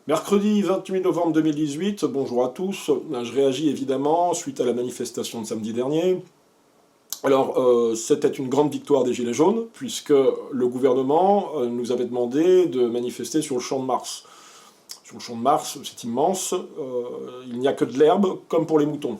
Mercredi 28 novembre 2018, bonjour à tous. Je réagis évidemment suite à la manifestation de samedi dernier. Alors, c'était une grande victoire des Gilets jaunes, puisque le gouvernement nous avait demandé de manifester sur le Champ de Mars. Sur le Champ de Mars, c'est immense, il n'y a que de l'herbe, comme pour les moutons.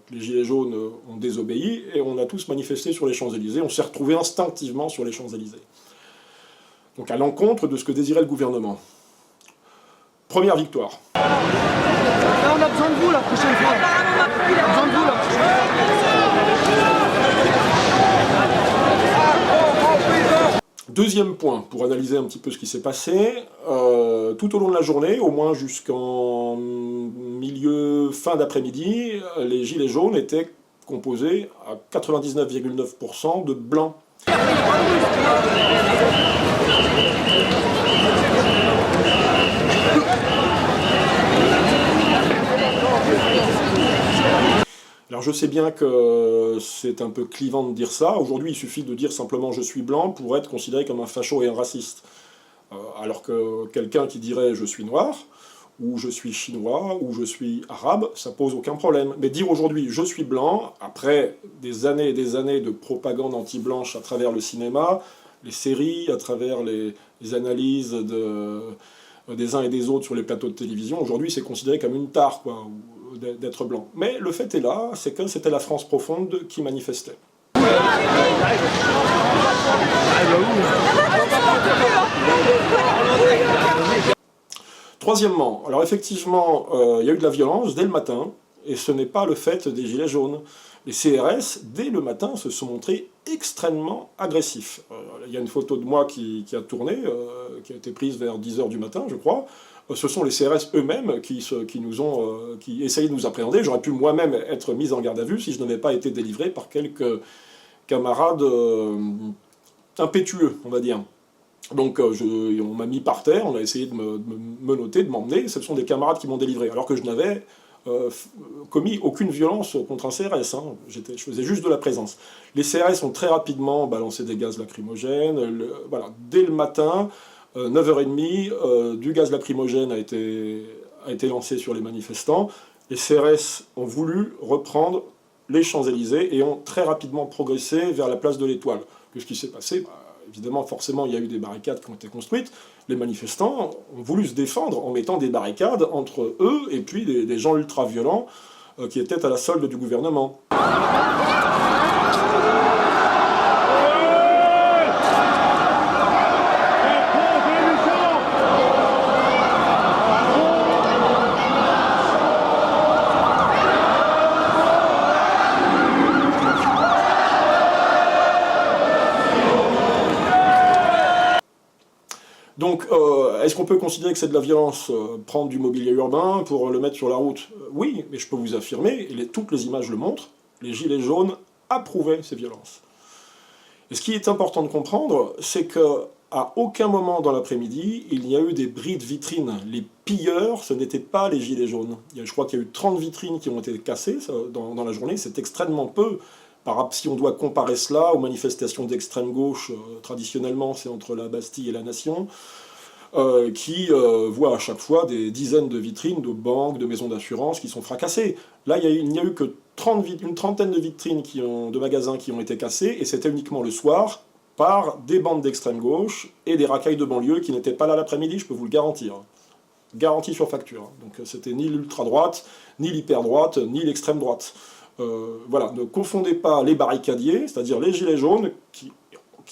Les Gilets jaunes ont désobéi, et on a tous manifesté sur les Champs-Élysées. On s'est retrouvés instinctivement sur les Champs-Élysées. Donc à l'encontre de ce que désirait le gouvernement. Première victoire. Là, on a besoin de vous la prochaine fois. On a besoin de vous la prochaine fois. Deuxième point, pour analyser un petit peu ce qui s'est passé, tout au long de la journée, au moins jusqu'en fin d'après-midi, les Gilets jaunes étaient composés à 99,9% de blancs. Alors je sais bien que c'est un peu clivant de dire ça. Aujourd'hui, il suffit de dire simplement « je suis blanc » pour être considéré comme un facho et un raciste. Alors que quelqu'un qui dirait « je suis noir » ou « je suis chinois » ou « je suis arabe », ça pose aucun problème. Mais dire aujourd'hui « je suis blanc », après des années et des années de propagande anti-blanche à travers le cinéma, les séries, à travers les analyses des uns et des autres sur les plateaux de télévision, aujourd'hui c'est considéré comme une tare, quoi, d'être blanc. Mais le fait est là, c'est que c'était la France profonde qui manifestait. Troisièmement, alors effectivement, il y a eu de la violence dès le matin, et ce n'est pas le fait des Gilets jaunes. Les CRS, dès le matin, se sont montrés extrêmement agressifs. Il y a une photo de moi qui a tourné, qui a été prise vers 10 h du matin, je crois. Ce sont les CRS eux-mêmes qui essayaient de nous appréhender. J'aurais pu moi-même être mis en garde à vue si je n'avais pas été délivré par quelques camarades impétueux, on va dire. Donc on m'a mis par terre, on a essayé de me menotter, de m'emmener. Ce sont des camarades qui m'ont délivré, alors que je n'avais commis aucune violence contre un CRS, hein. Je faisais juste de la présence. Les CRS ont très rapidement balancé des gaz lacrymogènes, voilà, dès le matin, 9h30, du gaz lacrymogène a été lancé sur les manifestants. Les CRS ont voulu reprendre les Champs-Élysées et ont très rapidement progressé vers la place de l'Étoile. Qu'est-ce qui s'est passé ? Évidemment, forcément, il y a eu des barricades qui ont été construites. Les manifestants ont voulu se défendre en mettant des barricades entre eux et puis des gens ultra-violents qui étaient à la solde du gouvernement. Donc, est-ce qu'on peut considérer que c'est de la violence, prendre du mobilier urbain pour le mettre sur la route? Oui, mais je peux vous affirmer, et toutes les images le montrent, les Gilets jaunes approuvaient ces violences. Et ce qui est important de comprendre, c'est qu'à aucun moment dans l'après-midi, il n'y a eu des bris de vitrines. Les pilleurs, ce n'étaient pas les Gilets jaunes. Je crois qu'il y a eu 30 vitrines qui ont été cassées dans la journée, c'est extrêmement peu. Si on doit comparer cela aux manifestations d'extrême gauche, traditionnellement c'est entre la Bastille et la Nation, qui voient à chaque fois des dizaines de vitrines de banques, de maisons d'assurance qui sont fracassées. Là, il n'y a eu que une trentaine de vitrines de magasins qui ont été cassées, et c'était uniquement le soir, par des bandes d'extrême gauche et des racailles de banlieue qui n'étaient pas là l'après-midi, je peux vous le garantir. Garantie sur facture. Donc c'était ni l'ultra-droite, ni l'hyper-droite, ni l'extrême-droite. Voilà, ne confondez pas les barricadiers, c'est-à-dire les Gilets jaunes, qui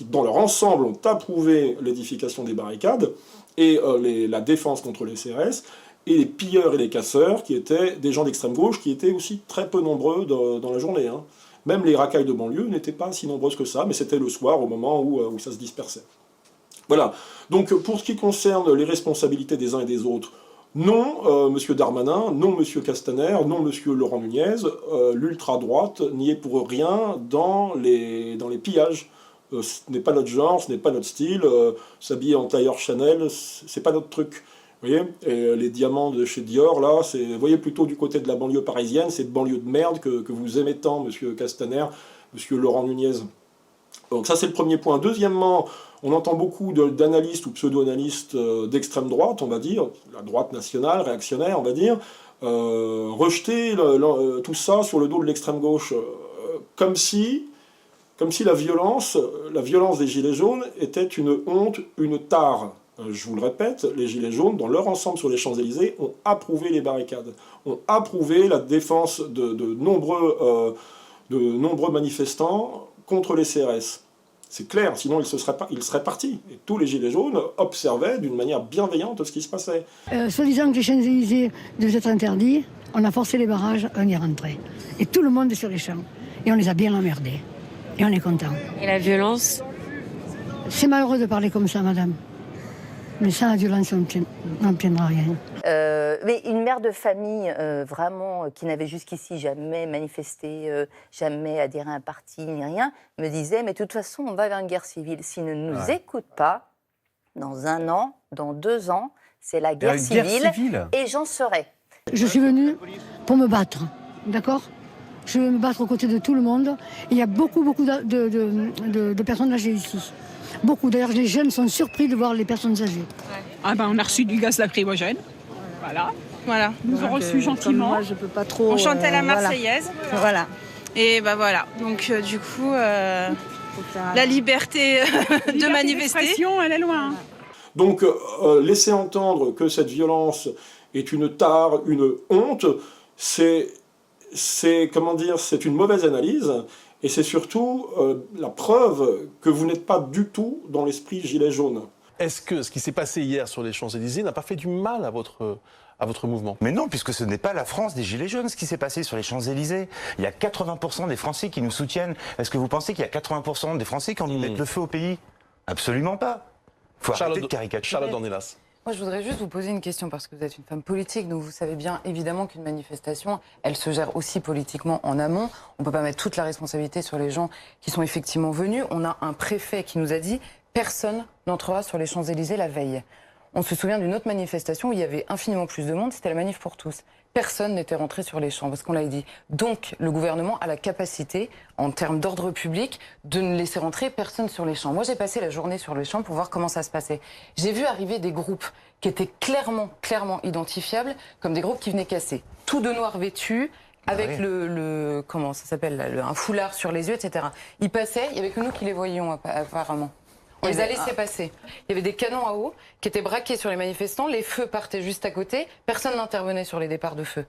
dans leur ensemble ont approuvé l'édification des barricades, et la défense contre les CRS, et les pilleurs et les casseurs, qui étaient des gens d'extrême gauche, qui étaient aussi très peu nombreux dans la journée, hein. Même les racailles de banlieue n'étaient pas si nombreuses que ça, mais c'était le soir, au moment où ça se dispersait. Voilà, donc pour ce qui concerne les responsabilités des uns et des autres, non, M. Darmanin, non, M. Castaner, non, M. Laurent Nunez, l'ultra-droite n'y est pour rien dans les pillages. Ce n'est pas notre genre, ce n'est pas notre style, s'habiller en tailleur Chanel, c'est pas notre truc. Vous voyez, et les diamants de chez Dior, là, vous voyez plutôt du côté de la banlieue parisienne, cette banlieue de merde que vous aimez tant, M. Castaner, M. Laurent Nunez. Donc ça, c'est le premier point. Deuxièmement, On entend beaucoup d'analystes ou pseudo-analystes d'extrême droite, on va dire, la droite nationale, réactionnaire, on va dire, rejeter tout ça sur le dos de l'extrême gauche, comme si la violence des Gilets jaunes était une honte, une tare. Je vous le répète, les Gilets jaunes, dans leur ensemble sur les Champs-Élysées, ont approuvé les barricades, ont approuvé la défense de nombreux manifestants contre les CRS. C'est clair, sinon ils seraient partis. Et tous les Gilets jaunes observaient d'une manière bienveillante ce qui se passait. Soi-disant que les Champs-Élysées devaient être interdits, on a forcé les barrages, on y est rentré. Et tout le monde est sur les champs. Et on les a bien emmerdés. Et on est content. Et la violence? C'est malheureux de parler comme ça, madame. Mais sans la violence, on n'obtiendra rien. Mais une mère de famille, vraiment, qui n'avait jusqu'ici jamais manifesté, jamais adhéré à un parti, ni rien, me disait, mais de toute façon, on va vers une guerre civile. S'ils ne nous écoutent pas, dans 1 an, dans 2 ans, c'est la guerre civile, et j'en serai. Je suis venue pour me battre, d'accord ? Je veux me battre aux côtés de tout le monde. Et il y a beaucoup de personnes âgées ici. Beaucoup. D'ailleurs, les jeunes sont surpris de voir les personnes âgées. Ah ben, on a reçu du gaz lacrymogène. Voilà. Nous ont reçus gentiment. Moi, je peux pas trop. On chantait la Marseillaise. Voilà. Et ben voilà. Donc du coup, la liberté de manifester, elle est loin. Donc, laisser entendre que cette violence est une tare, une honte, c'est une mauvaise analyse. Et c'est surtout la preuve que vous n'êtes pas du tout dans l'esprit gilet jaune. Est-ce que ce qui s'est passé hier sur les Champs-Élysées n'a pas fait du mal à votre mouvement? Mais non, puisque ce n'est pas la France des Gilets jaunes, ce qui s'est passé sur les Champs-Élysées. Il y a 80% des Français qui nous soutiennent. Est-ce que vous pensez qu'il y a 80% des Français qui ont envie de mettre le feu au pays? Absolument pas. Il faut arrêter de caricaturer. Charlotte Dornelas. Moi, je voudrais juste vous poser une question, parce que vous êtes une femme politique, donc vous savez bien évidemment qu'une manifestation, elle se gère aussi politiquement en amont. On ne peut pas mettre toute la responsabilité sur les gens qui sont effectivement venus. On a un préfet qui nous a dit « personne n'entrera sur les Champs-Élysées la veille ». On se souvient d'une autre manifestation où il y avait infiniment plus de monde, c'était la manif pour tous. Personne n'était rentré sur les champs, parce qu'on l'avait dit. Donc, le gouvernement a la capacité, en termes d'ordre public, de ne laisser rentrer personne sur les champs. Moi, j'ai passé la journée sur les champs pour voir comment ça se passait. J'ai vu arriver des groupes qui étaient clairement identifiables comme des groupes qui venaient casser. Tout de noir vêtus, avec comment ça s'appelle, un foulard sur les yeux, etc. Ils passaient, il n'y avait que nous qui les voyions, apparemment. On les a laissés passer. Il y avait des canons à eau qui étaient braqués sur les manifestants, les feux partaient juste à côté, personne n'intervenait sur les départs de feu.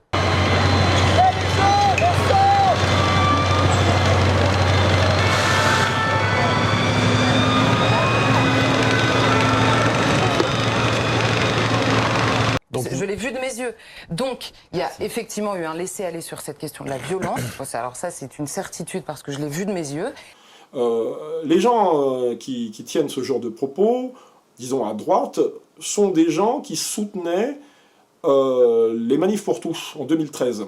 Je l'ai vu de mes yeux. Donc, il y a effectivement eu un laisser-aller sur cette question de la violence. Alors ça, c'est une certitude parce que je l'ai vu de mes yeux. Les gens qui tiennent ce genre de propos, disons à droite, sont des gens qui soutenaient les manifs pour tous en 2013.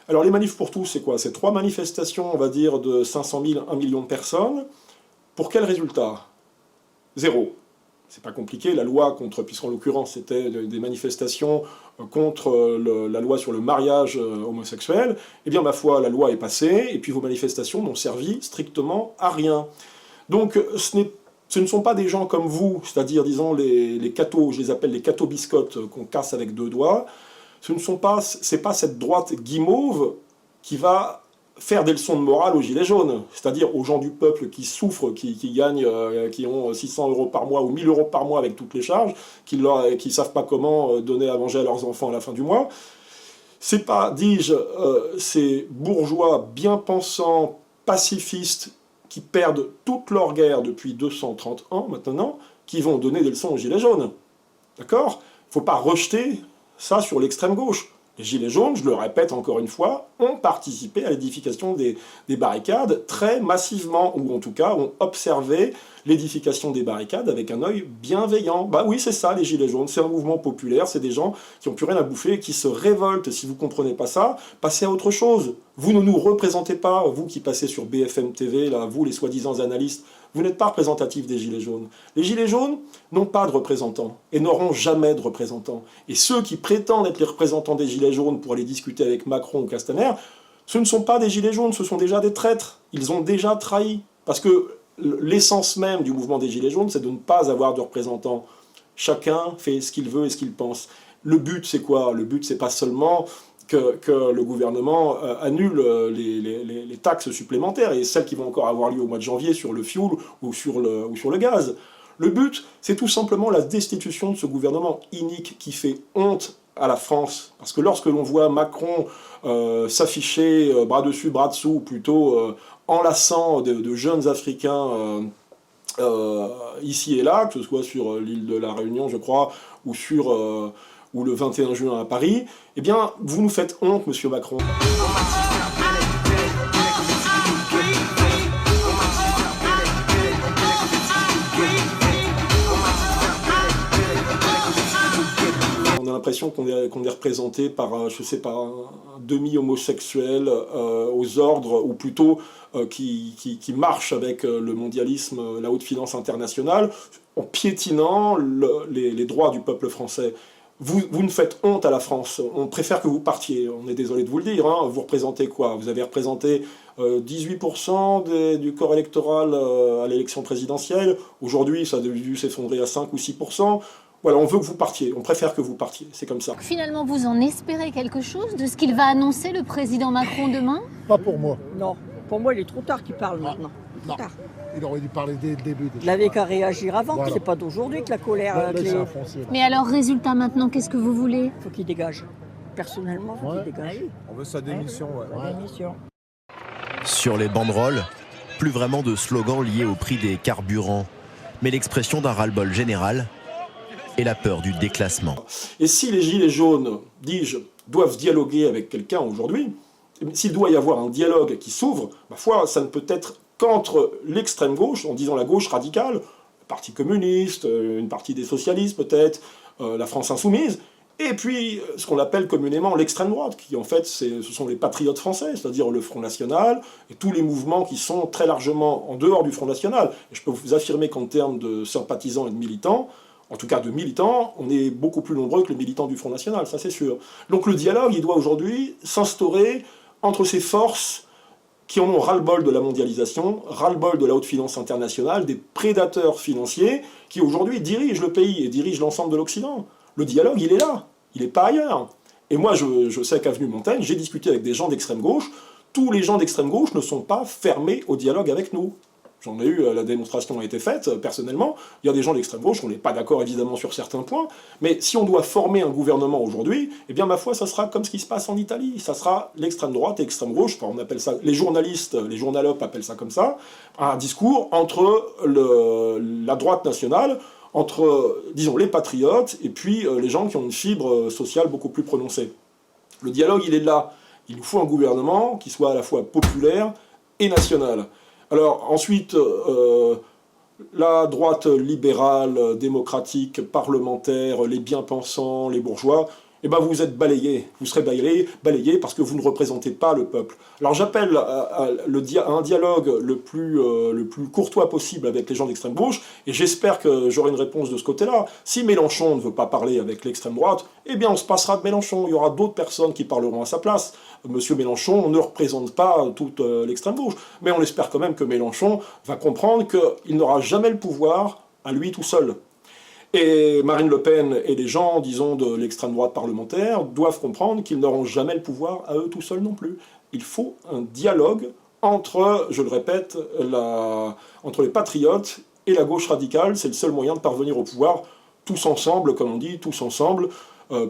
Alors les manifs pour tous, c'est quoi? C'est 3 manifestations, on va dire, de 500 000, 1 million de personnes. Pour quel résultat? 0. C'est pas compliqué, la loi puisqu'en l'occurrence c'était des manifestations contre la loi sur le mariage homosexuel, eh bien ma foi, la loi est passée, et puis vos manifestations n'ont servi strictement à rien. Donc ce ne sont pas des gens comme vous, c'est-à-dire disons les cathos, je les appelle les cathos biscottes qu'on casse avec 2 doigts, c'est pas cette droite guimauve qui va faire des leçons de morale aux gilets jaunes, c'est-à-dire aux gens du peuple qui souffrent, qui gagnent, qui ont 600 € par mois ou 1 000 € par mois avec toutes les charges, qui ne savent pas comment donner à manger à leurs enfants à la fin du mois. C'est pas, dis-je, ces bourgeois bien pensants, pacifistes, qui perdent toute leur guerre depuis 230 ans maintenant, qui vont donner des leçons aux gilets jaunes. D'accord? Il ne faut pas rejeter ça sur l'extrême gauche. Les Gilets jaunes, je le répète encore une fois, ont participé à l'édification des barricades très massivement, ou en tout cas ont observé l'édification des barricades avec un œil bienveillant. Bah oui, c'est ça les Gilets jaunes, c'est un mouvement populaire, c'est des gens qui n'ont plus rien à bouffer et qui se révoltent. Si vous ne comprenez pas ça, passez à autre chose. Vous ne nous représentez pas, vous qui passez sur BFM TV, là, vous les soi-disant analystes, vous n'êtes pas représentatifs des Gilets jaunes. Les Gilets jaunes n'ont pas de représentants et n'auront jamais de représentants. Et ceux qui prétendent être les représentants des Gilets jaunes pour aller discuter avec Macron ou Castaner, ce ne sont pas des Gilets jaunes, ce sont déjà des traîtres. Ils ont déjà trahi. Parce que l'essence même du mouvement des Gilets jaunes, c'est de ne pas avoir de représentants. Chacun fait ce qu'il veut et ce qu'il pense. Le but, c'est quoi? Le but, c'est pas seulement que le gouvernement annule les taxes supplémentaires et celles qui vont encore avoir lieu au mois de janvier sur le fioul ou sur le gaz. Le but, c'est tout simplement la destitution de ce gouvernement inique qui fait honte à la France. Parce que lorsque l'on voit Macron s'afficher bras dessus, bras dessous, ou plutôt enlaçant de jeunes Africains ici et là, que ce soit sur l'île de la Réunion, je crois, ou le 21 juin à Paris, eh bien, vous nous faites honte, monsieur Macron. On a l'impression qu'on est représenté par, je sais pas, un demi-homosexuel aux ordres, ou plutôt qui marche avec le mondialisme, la haute finance internationale, en piétinant les droits du peuple français. Vous nous faites honte à la France. On préfère que vous partiez. On est désolé de vous le dire. Hein. Vous représentez quoi? Vous avez représenté 18% du corps électoral à l'élection présidentielle. Aujourd'hui, ça a dû s'effondrer à 5 ou 6%. Voilà, on veut que vous partiez. On préfère que vous partiez. C'est comme ça. Finalement, vous en espérez quelque chose de ce qu'il va annoncer le président Macron demain? Pas pour moi. Non, pour moi, il est trop tard qu'il parle maintenant. Non. Tard. Il aurait dû parler dès le début. Il n'avait qu'à réagir avant, voilà. C'est pas d'aujourd'hui que la colère... Mais alors, résultat maintenant, qu'est-ce que vous voulez? Il faut qu'il dégage. Personnellement, il faut qu'il dégage. On veut sa démission, Démission. Sur les banderoles, plus vraiment de slogans liés au prix des carburants, mais l'expression d'un ras-le-bol général et la peur du déclassement. Et si les Gilets jaunes, dis-je, doivent dialoguer avec quelqu'un aujourd'hui, s'il doit y avoir un dialogue qui s'ouvre, ma foi, ça ne peut être qu'entre l'extrême gauche, en disant la gauche radicale, le Parti communiste, une partie des socialistes peut-être, la France insoumise, et puis ce qu'on appelle communément l'extrême droite, qui en fait ce sont les patriotes français, c'est-à-dire le Front National, et tous les mouvements qui sont très largement en dehors du Front National. Et je peux vous affirmer qu'en termes de sympathisants et de militants, en tout cas de militants, on est beaucoup plus nombreux que les militants du Front National, ça c'est sûr. Donc le dialogue, il doit aujourd'hui s'instaurer entre ces forces qui en ont ras-le-bol de la mondialisation, ras-le-bol de la haute finance internationale, des prédateurs financiers qui aujourd'hui dirigent le pays et dirigent l'ensemble de l'Occident. Le dialogue, il est là, il n'est pas ailleurs. Et moi, je sais qu'Avenue Montaigne, j'ai discuté avec des gens d'extrême gauche, tous les gens d'extrême gauche ne sont pas fermés au dialogue avec nous. J'en ai eu, la démonstration a été faite, personnellement. Il y a des gens d'extrême gauche, on n'est pas d'accord évidemment sur certains points, mais si on doit former un gouvernement aujourd'hui, eh bien ma foi, ça sera comme ce qui se passe en Italie. Ça sera l'extrême droite et l'extrême gauche, enfin, on appelle ça, les journalistes, les journalopes appellent ça comme ça, un discours entre la droite nationale, entre, disons, les patriotes, et puis les gens qui ont une fibre sociale beaucoup plus prononcée. Le dialogue, il est là. Il nous faut un gouvernement qui soit à la fois populaire et national. Alors ensuite, la droite libérale, démocratique, parlementaire, les bien-pensants, les bourgeois, eh ben vous êtes balayés, vous serez balayés parce que vous ne représentez pas le peuple. Alors j'appelle à un dialogue le plus courtois possible avec les gens d'extrême gauche, et j'espère que j'aurai une réponse de ce côté-là. Si Mélenchon ne veut pas parler avec l'extrême droite, eh bien on se passera de Mélenchon, il y aura d'autres personnes qui parleront à sa place. Monsieur Mélenchon ne représente pas toute l'extrême gauche, mais on espère quand même que Mélenchon va comprendre qu'il n'aura jamais le pouvoir à lui tout seul. Et Marine Le Pen et les gens, disons, de l'extrême droite parlementaire doivent comprendre qu'ils n'auront jamais le pouvoir à eux tout seuls non plus. Il faut un dialogue entre, je le répète, entre les patriotes et la gauche radicale. C'est le seul moyen de parvenir au pouvoir, tous ensemble, comme on dit, tous ensemble.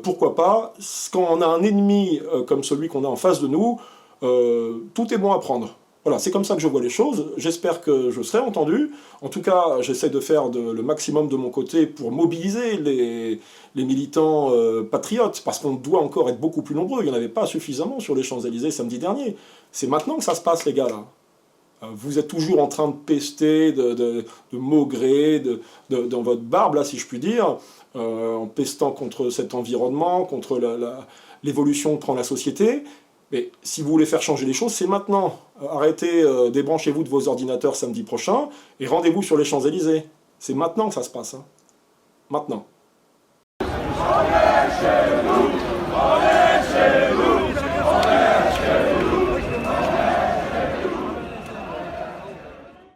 Pourquoi pas? Quand on a un ennemi comme celui qu'on a en face de nous, tout est bon à prendre. Voilà, c'est comme ça que je vois les choses. J'espère que je serai entendu. En tout cas, j'essaie de faire le maximum de mon côté pour mobiliser les militants patriotes, parce qu'on doit encore être beaucoup plus nombreux. Il n'y en avait pas suffisamment sur les Champs-Élysées samedi dernier. C'est maintenant que ça se passe, les gars, là. Vous êtes toujours en train de pester, de maugrer dans votre barbe, là, si je puis dire, en pestant contre cet environnement, contre l'évolution que prend la société. Mais si vous voulez faire changer les choses, c'est maintenant. Arrêtez, débranchez-vous de vos ordinateurs samedi prochain et rendez-vous sur les Champs-Élysées. C'est maintenant que ça se passe. Hein. Maintenant. On est chez nous, on est chez nous.